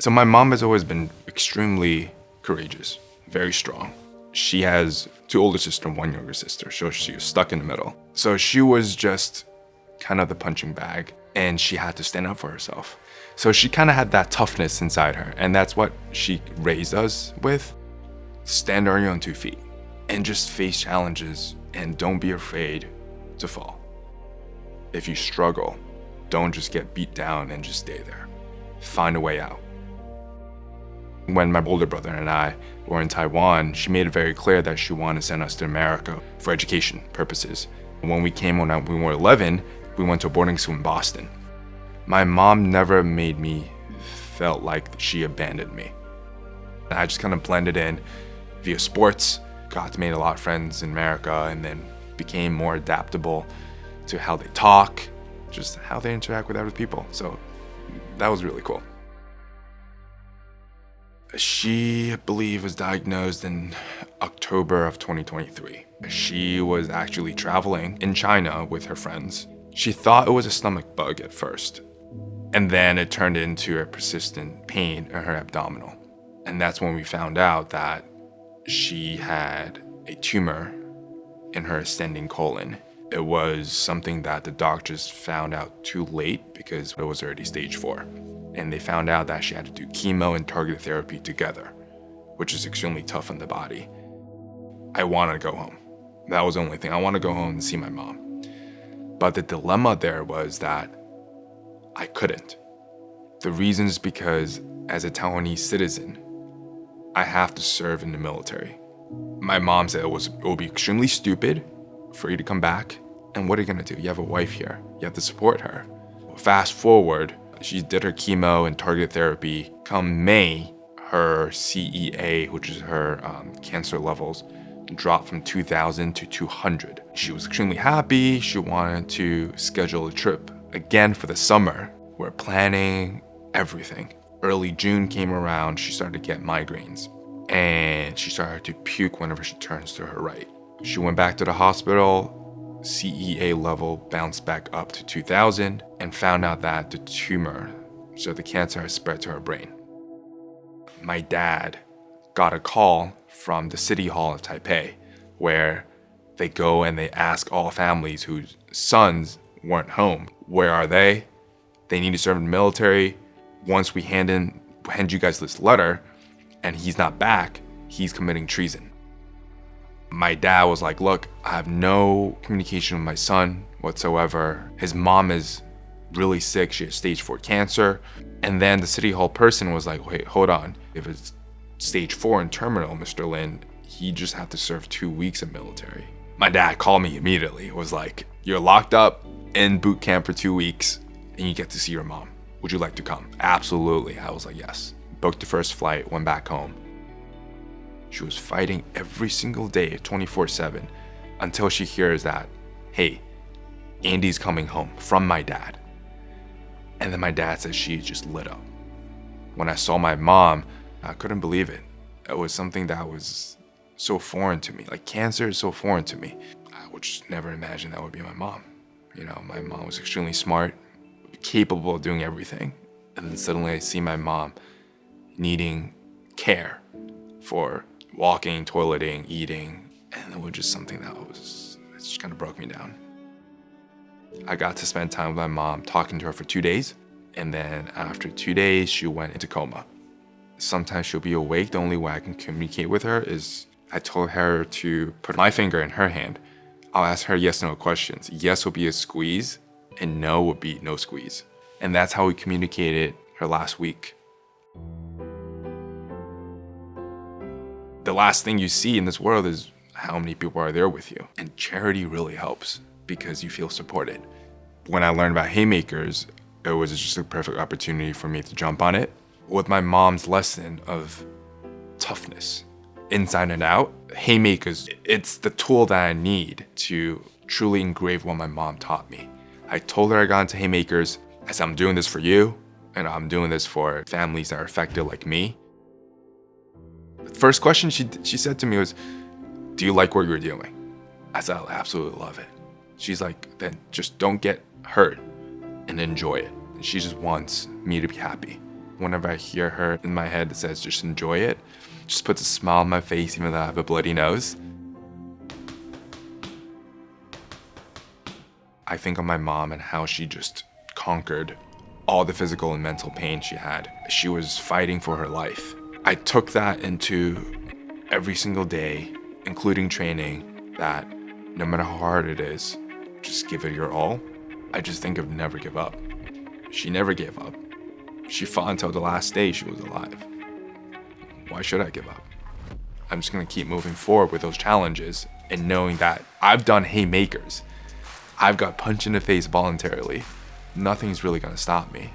So my mom has always been extremely courageous, very strong. She has 2 older sisters and 1 younger sister, so she was stuck in the middle. So she was just kind of the punching bag, and she had to stand up for herself. So she kind of had that toughness inside her, and that's what she raised us with. Stand on your own 2 feet and just face challenges, and don't be afraid to fall. If you struggle, don't just get beat down and just stay there. Find a way out. When my older brother and I were in Taiwan, she made it very clear that she wanted to send us to America for education purposes. When we came when we were 11, we went to a boarding school in Boston. My mom never made me felt like she abandoned me. I just kind of blended in via sports, got to make a lot of friends in America, and then became more adaptable to how they talk, just how they interact with other people. So that was really cool. She, I believe, was diagnosed in October of 2023. She was actually traveling in China with her friends. She thought it was a stomach bug at first, and then it turned into a persistent pain in her abdominal. And that's when we found out that she had a tumor in her ascending colon. It was something that the doctors found out too late because it was already stage 4. And they found out that she had to do chemo and targeted therapy together, which is extremely tough on the body. I wanted to go home. That was the only thing. I want to go home and see my mom. But the dilemma there was that I couldn't. The reason is because as a Taiwanese citizen, I have to serve in the military. My mom said it would be extremely stupid for you to come back. And what are you gonna do? You have a wife here. You have to support her. Fast forward, she did her chemo and targeted therapy. Come May, her CEA, which is her cancer levels, dropped from 2,000 to 200. She was extremely happy. She wanted to schedule a trip again for the summer. We're planning everything. Early June came around, she started to get migraines, and she started to puke whenever she turns to her right. She went back to the hospital. CEA level bounced back up to 2,000 and found out that the tumor, so the cancer, has spread to her brain. My dad got a call from the City Hall of Taipei where they go and they ask all families whose sons weren't home, where are they? They need to serve in the military. Once we hand you guys this letter and he's not back, he's committing treason. My dad was like, look, I have no communication with my son whatsoever. His mom is really sick. She has stage 4 cancer. And then the City Hall person was like, wait, hold on. If it's stage 4 and terminal, Mr. Lin, he just had to serve 2 weeks of military. My dad called me immediately. It was like, you're locked up in boot camp for 2 weeks and you get to see your mom. Would you like to come? Absolutely. I was like, yes. Booked the first flight, went back home. She was fighting every single day, 24/7, until she hears that, hey, Andy's coming home from my dad. And then my dad says she just lit up. When I saw my mom, I couldn't believe it. It was something that was so foreign to me. Like, cancer is so foreign to me. I would just never imagine that would be my mom. You know, my mom was extremely smart, capable of doing everything. And then suddenly I see my mom needing care for walking, toileting, eating, and it was just something that it just kind of broke me down. I got to spend time with my mom, talking to her for 2 days, and then after 2 days, she went into coma. Sometimes she'll be awake. The only way I can communicate with her is I told her to put my finger in her hand. I'll ask her yes/no questions. Yes will be a squeeze, and no would be no squeeze. And that's how we communicated her last week. The last thing you see in this world is how many people are there with you. And charity really helps because you feel supported. When I learned about Haymakers, it was just a perfect opportunity for me to jump on it. With my mom's lesson of toughness, inside and out, Haymakers, it's the tool that I need to truly engrave what my mom taught me. I told her I got into Haymakers. I said, I'm doing this for you, and I'm doing this for families that are affected like me. The first question she said to me was, do you like what you're doing? I said, I absolutely love it. She's like, then just don't get hurt and enjoy it. And she just wants me to be happy. Whenever I hear her in my head, it says, just enjoy it. Just puts a smile on my face even though I have a bloody nose. I think of my mom and how she just conquered all the physical and mental pain she had. She was fighting for her life. I took that into every single day, including training, that no matter how hard it is, just give it your all. I just think of never give up. She never gave up. She fought until the last day she was alive. Why should I give up? I'm just gonna keep moving forward with those challenges and knowing that I've done haymakers. I've got punched in the face voluntarily. Nothing's really gonna stop me.